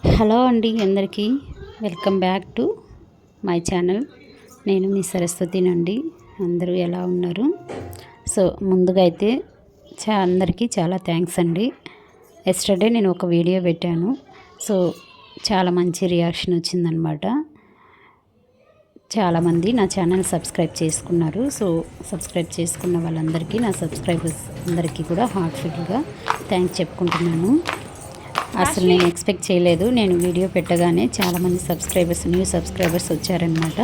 Hello అండి, అందరికీ welcome back to my channel. నేను మీ సరస్వతినండి. అందరూ ఎలా ఉన్నారు? సో ముందుగా అయితే అందరికీ చాలా థ్యాంక్స్ అండి. ఎస్టర్డే నేను ఒక వీడియో పెట్టాను. సో చాలా మంచి రియాక్షన్ వచ్చిందనమాట. చాలామంది నా ఛానల్ సబ్స్క్రైబ్ చేసుకున్నారు. సో సబ్స్క్రైబ్ చేసుకున్న వాళ్ళందరికీ, నా సబ్స్క్రైబర్స్ అందరికీ కూడా హార్ట్ఫుల్గా థ్యాంక్స్ చెప్పుకుంటున్నాను. అసలు నేను ఎక్స్పెక్ట్ చేయలేదు. నేను వీడియో పెట్టగానే చాలామంది న్యూ సబ్స్క్రైబర్స్ వచ్చారనమాట.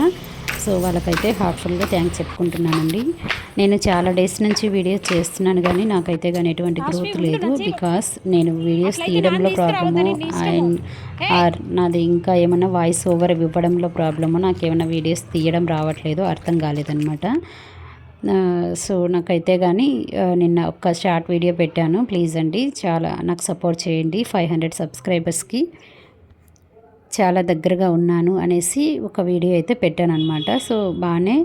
సో వాళ్ళకైతే హార్ట్ఫుల్గా థ్యాంక్స్ చెప్పుకుంటున్నానండి. నేను చాలా డేస్ నుంచి వీడియోస్ చేస్తున్నాను కానీ నాకైతే కానీ ఎటువంటి గ్రోత్ లేదు. బికాస్ నేను వీడియోస్ తీయడంలో ప్రాబ్లము ఆర్ నాది ఇంకా ఏమైనా వాయిస్ ఓవర్ ఇవ్వడంలో ప్రాబ్లము, నాకేమైనా వీడియోస్ తీయడం రావట్లేదు, అర్థం కాలేదన్నమాట. సో నాకైతే కానీ నిన్న ఒక షార్ట్ వీడియో పెట్టాను. ప్లీజ్ అండి, చాలా నాకు సపోర్ట్ చేయండి. 500 సబ్స్క్రైబర్స్కి చాలా దగ్గరగా ఉన్నాను అనేసి ఒక వీడియో అయితే పెట్టాను అనమాట. సో బాగానే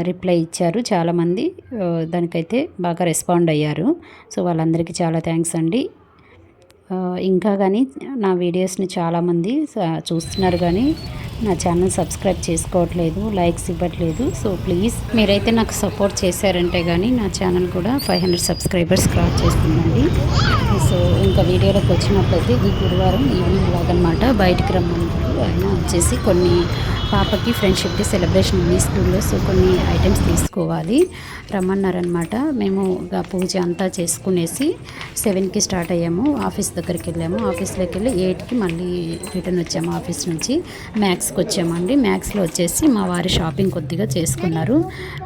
రిప్లై ఇచ్చారు చాలామంది, దానికైతే బాగా రెస్పాండ్ అయ్యారు. సో వాళ్ళందరికీ చాలా థ్యాంక్స్ అండి. ఇంకా కానీ నా వీడియోస్ని చాలామంది చూస్తున్నారు కానీ నా ఛానల్ సబ్స్క్రైబ్ చేసుకోవట్లేదు, లైక్స్ ఇవ్వట్లేదు. సో ప్లీజ్ మీరైతే నాకు సపోర్ట్ చేశారంటే కానీ నా ఛానల్ కూడా 500 సబ్స్క్రైబర్స్ క్రాస్ చేస్తుందండి. సో ఇంకా వీడియోలోకి వచ్చినట్లయితే ఈ గురువారం ఈవినింగ్ లాగనమాట బయటికి రమ్మన్నారు. ఆయన వచ్చేసి కొన్ని పాపకి ఫ్రెండ్షిప్ డే సెలబ్రేషన్ ఉంది స్కూల్లో. సో కొన్ని ఐటమ్స్ తీసుకోవాలి రమ్మన్నారనమాట. మేము పూజ అంతా చేసుకునేసి 7కి స్టార్ట్ అయ్యాము. ఆఫీస్ దగ్గరికి వెళ్ళాము. ఆఫీస్లోకి వెళ్ళి 8కి మళ్ళీ రిటర్న్ వచ్చాము. ఆఫీస్ నుంచి మ్యాక్స్కి వచ్చామండి. మ్యాక్స్లో వచ్చేసి మా వారి షాపింగ్ కొద్దిగా చేసుకున్నారు.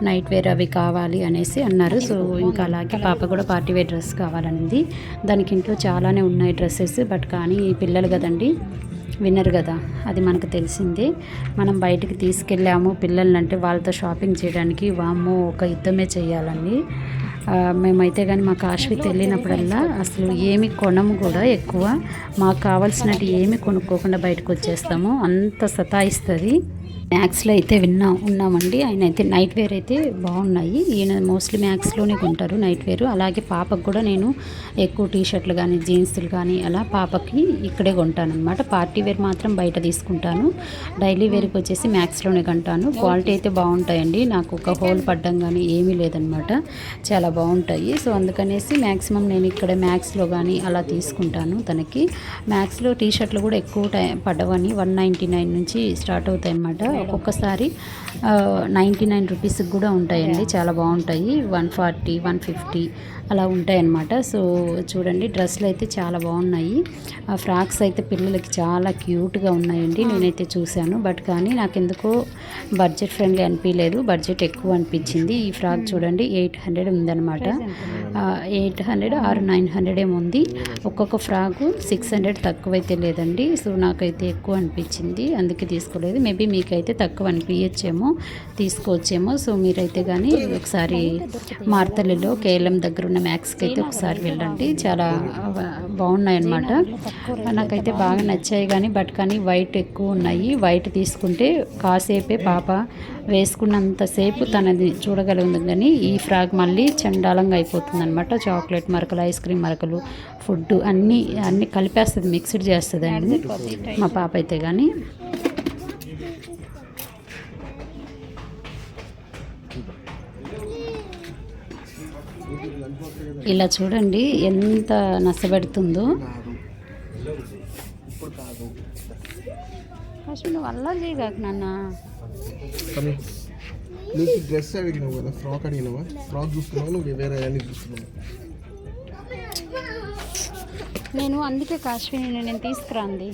నైట్ వేర్ అవి కావాలి అనేసి అన్నారు. సో ఇంకా అలాగే పాప కూడా పార్టీ వేర్ డ్రెస్ కావాలనింది. దానికి ఇంట్లో చాలానే ఉన్నాయి డ్రెస్సెస్. బట్ కానీ పిల్లలు కదండి, విన్నర్ కదా, అది మనకు తెలిసిందే. మనం బయటికి తీసుకెళ్ళాము పిల్లల్ని అంటే వాళ్ళతో షాపింగ్ చేయడానికి వామ్మో ఒక యుద్ధమే చేయాలండి. మేమైతే కానీ మా కాశ్మీర్ వెళ్ళినప్పుడల్లా అసలు ఏమి కొనము కూడా, ఎక్కువ మాకు కావాల్సినట్టు ఏమి కొనుక్కోకుండా బయటకు వచ్చేస్తాము. అంత సతాయిస్తుంది. మ్యాక్స్లో అయితే ఉన్నామండి. ఆయన అయితే నైట్ వేర్ అయితే బాగున్నాయి. ఈయన మోస్ట్లీ మ్యాక్స్లోనే కొంటారు నైట్ వేరు. అలాగే పాపకు కూడా నేను ఎక్కువ టీషర్ట్లు కానీ జీన్స్లు కానీ అలా పాపకి ఇక్కడే కొంటాను అనమాట. పార్టీ వేర్ మాత్రం బయట తీసుకుంటాను. డైలీ వేర్కి వచ్చేసి మ్యాక్స్లోనే కొంటాను. క్వాలిటీ అయితే బాగుంటాయండి. నాకు ఒక హోల్ పడ్డం కానీ ఏమీ లేదనమాట, చాలా బాగుంటాయి. సో అందుకనేసి మ్యాక్సిమం నేను ఇక్కడ మ్యాక్స్లో కానీ అలా తీసుకుంటాను. తనకి మ్యాక్స్లో టీషర్ట్లు కూడా ఎక్కువ పడ్డవని 199 నుంచి స్టార్ట్ అవుతాయి అన్నమాట. ఒక్కొక్కసారి 99 రూపీస్కి కూడా ఉంటాయండి, చాలా బాగుంటాయి. 140, 150 అలా ఉంటాయన్నమాట. సో చూడండి, డ్రెస్సులు అయితే చాలా బాగున్నాయి. ఆ ఫ్రాక్స్ అయితే పిల్లలకి చాలా క్యూట్గా ఉన్నాయండి. నేనైతే చూశాను. బట్ కానీ నాకెందుకో బడ్జెట్ ఫ్రెండ్లీ అనిపించలేదు, బడ్జెట్ ఎక్కువ అనిపించింది. ఈ ఫ్రాక్ చూడండి 800 ఉందన్నమాట. 800 ఆర్ 900 ఏముంది. ఒక్కొక్క ఫ్రాకు 600 తక్కువైతే లేదండి. సో నాకైతే ఎక్కువ అనిపించింది, అందుకే తీసుకోలేదు. మేబీ మీకైతే తక్కువ అనిపించచ్చేమో, తీసుకోవచ్చేమో. సో మీరైతే కానీ ఒకసారి మార్తలిలో కేఎల్ఎం దగ్గర ఉన్న మ్యాక్స్కి అయితే ఒకసారి వెళ్ళండి, చాలా బాగున్నాయి అన్నమాట. నాకైతే బాగా నచ్చాయి బట్ కానీ వైట్ ఎక్కువ ఉన్నాయి. వైట్ తీసుకుంటే కాసేపే పాప వేసుకున్నంతసేపు తనది చూడగలుగుతుంది కానీ ఈ ఫ్రాక్ మళ్ళీ చండాలంగా అయిపోతుంది అనమాట. చాక్లెట్ మరకలు, ఐస్ క్రీమ్ మరకలు, ఫుడ్ అన్నీ కలిపేస్తుంది, మిక్స్డ్ చేస్తుంది అండి మా పాప అయితే కానీ. ఇలా చూడండి ఎంత నష్టపెడుతుందో. ఫస్ట్ నువ్వు అలా చేయగాక నాన్న. నీకు డ్రెస్ అడిగినావు కదా, ఫ్రాక్ అడిగినావా? ఫ్రాక్ చూస్తున్నావు, నువ్వు వేరే అన్ని చూస్తున్నావు. నేను అందుకే కాశ్మీర్ నేను తీసుకురాంది.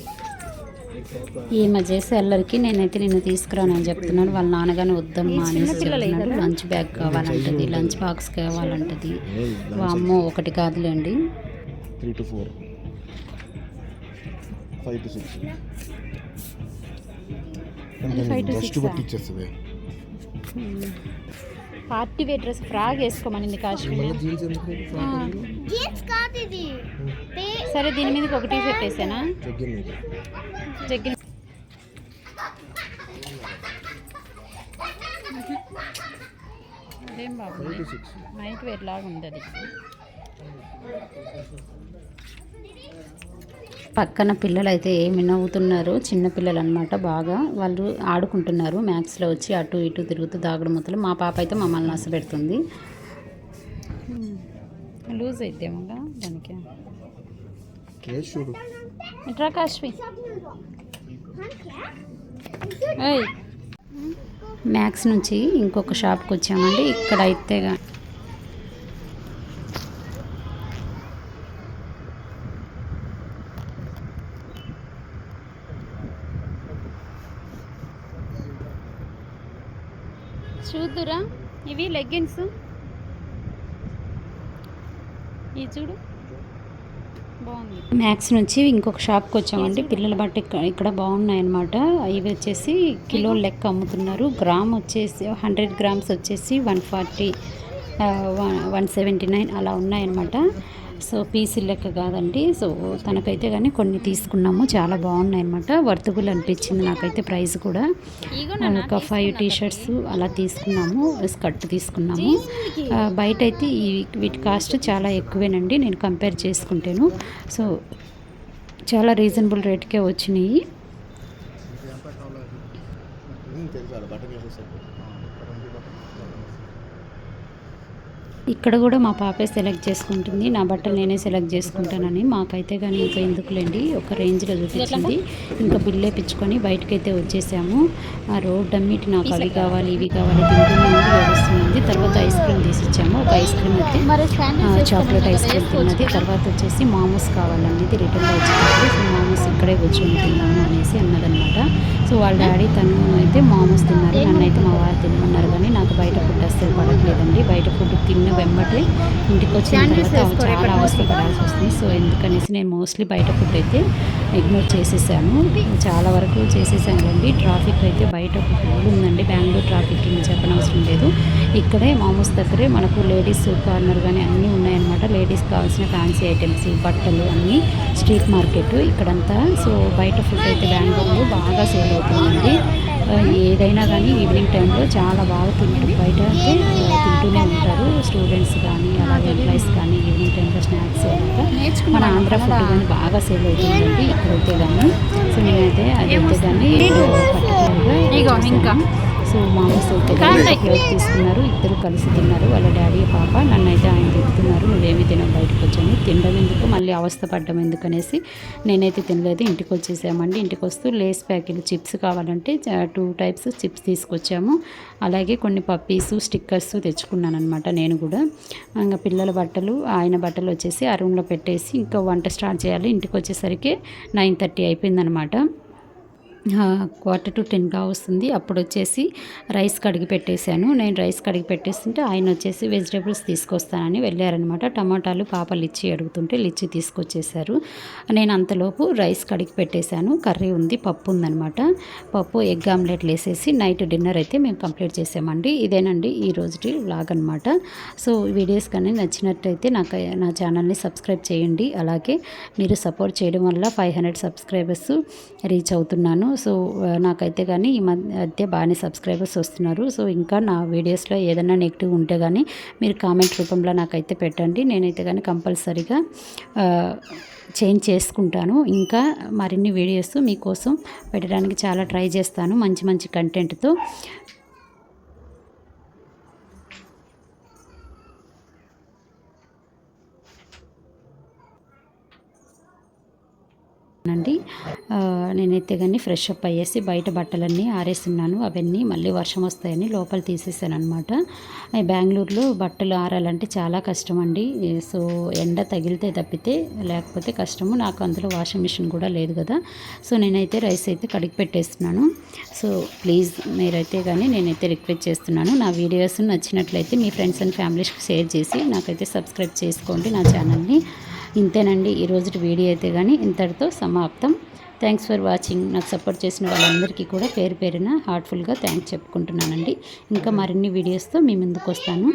ఈ మధ్య అల్లరికి నేనైతే నిన్ను తీసుకురానని చెప్తున్నాను. వాళ్ళ నాన్నగానే వద్దమ్మా అనేసి చెప్తున్నాడు. లంచ్ బ్యాగ్ కావాలంటది, లంచ్ బాక్స్ కావాలంటది. వామ్మో ఒకటి కాదులేండి, 3 to 4, 5 to 6 పట్టించేస్తుంది. పార్టీ వేర్ డ్రెస్ ఫ్రాక్ వేసుకోమనింది కాశ్మీర్. సరే దీని మీదకి ఒక టీషర్ట్ వేసానా, జగ్గిన అదేం బాగుంది. నైట్ వేర్ లాగా ఉంది అది. పక్కన పిల్లలు అయితే ఏమి నవ్వుతున్నారు, చిన్న పిల్లలు అనమాట. బాగా వాళ్ళు ఆడుకుంటున్నారు. మ్యాథ్స్లో వచ్చి అటు ఇటు తిరుగుతూ దాగుడు మూతలు. మా పాప అయితే మమ్మల్ని నచ్చబెడుతుంది. లూజ్ అయితే మళ్ళా దానికి ఎట్రా కాశ్వి. మ్యాథ్స్ నుంచి ఇంకొక షాప్కి వచ్చామండి. ఇక్కడ అయితే చూద్దురా, ఇవి లెగ్గిన్స్. ఇది చూడు బాగుంది. మ్యాక్స్ నుంచి ఇంకొక షాప్కి వచ్చామండి. పిల్లల బట్ట ఇక్కడ బాగున్నాయి అన్నమాట. ఇవి వచ్చేసి కిలో లెక్క అమ్ముతున్నారు. గ్రామ్ వచ్చేసి 100 గ్రామ్స్ వచ్చేసి 140, 179 అలా ఉన్నాయన్నమాట. సో పీసు లెక్క కాదండి. సో తనకైతే కానీ కొన్ని తీసుకున్నాము, చాలా బాగున్నాయి అన్నమాట. వర్తబుల్ అనిపించింది నాకైతే. ప్రైస్ కూడా ఒక 5 టీషర్ట్స్ అలా తీసుకున్నాము, స్కర్ట్ తీసుకున్నాము. బయట అయితే వీటి కాస్ట్ చాలా ఎక్కువేనండి నేను కంపేర్ చేసుకుంటాను. సో చాలా రీజనబుల్ రేట్కే వచ్చినాయి. ఇక్కడ కూడా మా పాపే సెలెక్ట్ చేసుకుంటుంది. నా బట్టలు నేనే సెలెక్ట్ చేసుకుంటానని. మాకైతే కానీ ఇంకా ఎందుకులేండి, ఒక రేంజ్లో చూపించింది. ఇంకా బిల్ వేయించుకొని బయటకైతే వచ్చేసాము. ఆ రోడ్ అమ్మిటి నాకు అవి కావాలి ఇవి కావాలి తింటూనే ఏడుస్తుంది. తర్వాత ఐస్ క్రీమ్ తీసిచ్చాము. ఒక ఐస్ క్రీమ్ అయితే చాక్లెట్ ఐస్ క్రీమ్ తిన్నది. తర్వాత వచ్చేసి మామూస్ కావాలండి, ఇది రిటర్న్లో వచ్చేటప్పుడు. సో మామూస్ ఇక్కడే కూర్చొని తిన్నాము అనేసి అన్నదనమాట. సో వాళ్ళ డాడీ తను అయితే మామూస్ తిన్నారు, నన్నైతే మా వారు తినమన్నారు. కానీ నాకు బయట ఫుడ్ అస్సలు పడట్లేదండి. బయట ఫుడ్ తిన్న వెంబటే ఇంటికి వచ్చిన తర్వాత చాలా అవస్థ పడాల్సి వస్తుంది. సో ఎందుకనేసి నేను మోస్ట్లీ బయట ఫుడ్ అయితే ఇగ్నోర్ చేసేసాను. చాలా వరకు చేసేసానండి. ట్రాఫిక్ అయితే బయట ఫుల్ ఉందండి. బెంగళూరు ట్రాఫిక్ చెప్పనవసరం లేదు. ఇక్కడే మామూస్ దగ్గరే మనకు లేడీస్ కార్నర్ కానీ అన్నీ ఉన్నాయన్నమాట. లేడీస్ కావాల్సిన ఫ్యాన్సీ ఐటమ్స్, బట్టలు అన్నీ స్ట్రీట్ మార్కెట్ ఇక్కడంతా. సో బయట ఫుడ్ అయితే బెంగళూరులో బాగా సేల్ అవుతుందండి. ఏదైనా కానీ ఈవినింగ్ టైంలో చాలా బాగా బయట అయితే తింటూనే ఉంటారు స్టూడెంట్స్ కానీ, అలాగే ఎంప్లాయీస్ కానీ. ఈవినింగ్ టైంలో స్నాక్స్ మన ఆంధ్ర ఫుడ్ కానీ బాగా సేల్ అవుతుందండి ఇక్కడైతే కానీ. సో నేనైతే అదైతే కానీ పర్టికులర్గా ఇంకా సో మామూస్ అయితే తీసుకున్నారు. ఇద్దరు కలిసి తిన్నారు, వాళ్ళ డాడీ పాప. నన్ను అయితే ఆయన తింటున్నారు, నువ్వేమి తినవు బయటకు వచ్చాను. తినడం ఎందుకు మళ్ళీ అవస్థ పడ్డం ఎందుకనేసి నేనైతే తినలేదు. ఇంటికి వచ్చేసామండి. ఇంటికి వస్తూ లేస్ ప్యాకెట్లు చిప్స్ కావాలంటే 2 టైప్స్ చిప్స్ తీసుకొచ్చాము. అలాగే కొన్ని పప్పీస్ స్టిక్కర్స్ తెచ్చుకున్నాను అనమాట నేను కూడా. ఇంకా పిల్లల బట్టలు ఆయన బట్టలు వచ్చేసి ఆ రూమ్లో పెట్టేసి ఇంకా వంట స్టార్ట్ చేయాలి. ఇంటికి వచ్చేసరికి 9:30 అయిపోయిందనమాట. 9:45 వస్తుంది. అప్పుడు వచ్చేసి రైస్ కడిగి పెట్టేశాను. నేను రైస్ కడిగి పెట్టేస్తుంటే ఆయన వచ్చేసి వెజిటేబుల్స్ తీసుకొస్తానని వెళ్ళారనమాట. టమాటాలు పాప లిచ్చి అడుగుతుంటే లిచ్చి తీసుకొచ్చేసారు. నేను అంతలోపు రైస్ కడిగి పెట్టేశాను. కర్రీ ఉంది, పప్పు ఉందనమాట. పప్పు ఎగ్ ఆమ్లెట్లు వేసేసి నైట్ డిన్నర్ అయితే మేము కంప్లీట్ చేసామండి. ఇదేనండి ఈ రోజుటి వ్లాగ్ అనమాట. సో వీడియోస్ కానీ నచ్చినట్టయితే నా ఛానల్ని సబ్స్క్రైబ్ చేయండి. అలాగే మీరు సపోర్ట్ చేయడం వల్ల 500 సబ్స్క్రైబర్స్ రీచ్ అవుతున్నాను. సో నాకైతే కానీ ఈ మధ్య బాగానే సబ్స్క్రైబర్స్ వస్తున్నారు. సో ఇంకా నా వీడియోస్లో ఏదైనా నెగిటివ్ ఉంటే కానీ మీరు కామెంట్ రూపంలో నాకైతే పెట్టండి. నేనైతే కానీ కంపల్సరీగా చేంజ్ చేసుకుంటాను. ఇంకా మరిన్ని వీడియోస్ మీకోసం పెట్టడానికి చాలా ట్రై చేస్తాను మంచి మంచి కంటెంట్తో. అండి నేనైతే కానీ ఫ్రెష్ అప్ అయ్యేసి బయట బట్టలన్నీ ఆరేస్తున్నాను. అవన్నీ మళ్ళీ వర్షం వస్తాయని లోపల తీసేసాను అనమాట. బెంగళూరులో బట్టలు ఆరాలంటే చాలా కష్టం అండి. సో ఎండ తగిలితే తప్పితే లేకపోతే కష్టము. నాకు అందులో వాషింగ్ మిషన్ కూడా లేదు కదా. సో నేనైతే రైస్ అయితే కడిగి పెట్టేస్తున్నాను. సో ప్లీజ్ మీరైతే కానీ నేనైతే రిక్వెస్ట్ చేస్తున్నాను, నా వీడియోస్ నచ్చినట్లయితే మీ ఫ్రెండ్స్ అండ్ ఫ్యామిలీస్కి షేర్ చేసి నాకైతే సబ్స్క్రైబ్ చేసుకోండి నా ఛానల్ని. ఇంతేనండి ఈరోజు వీడియో అయితే కానీ ఇంతటితో సమాప్తం. Thanks for watching. నాకు సపోర్ట్ చేసిన వాళ్ళందరికీ కూడా పేరు పేరున హార్ట్ఫుల్గా థ్యాంక్స్ చెప్పుకుంటున్నానండి. ఇంకా మరిన్ని వీడియోస్తో మీ ముందుకు వస్తాను.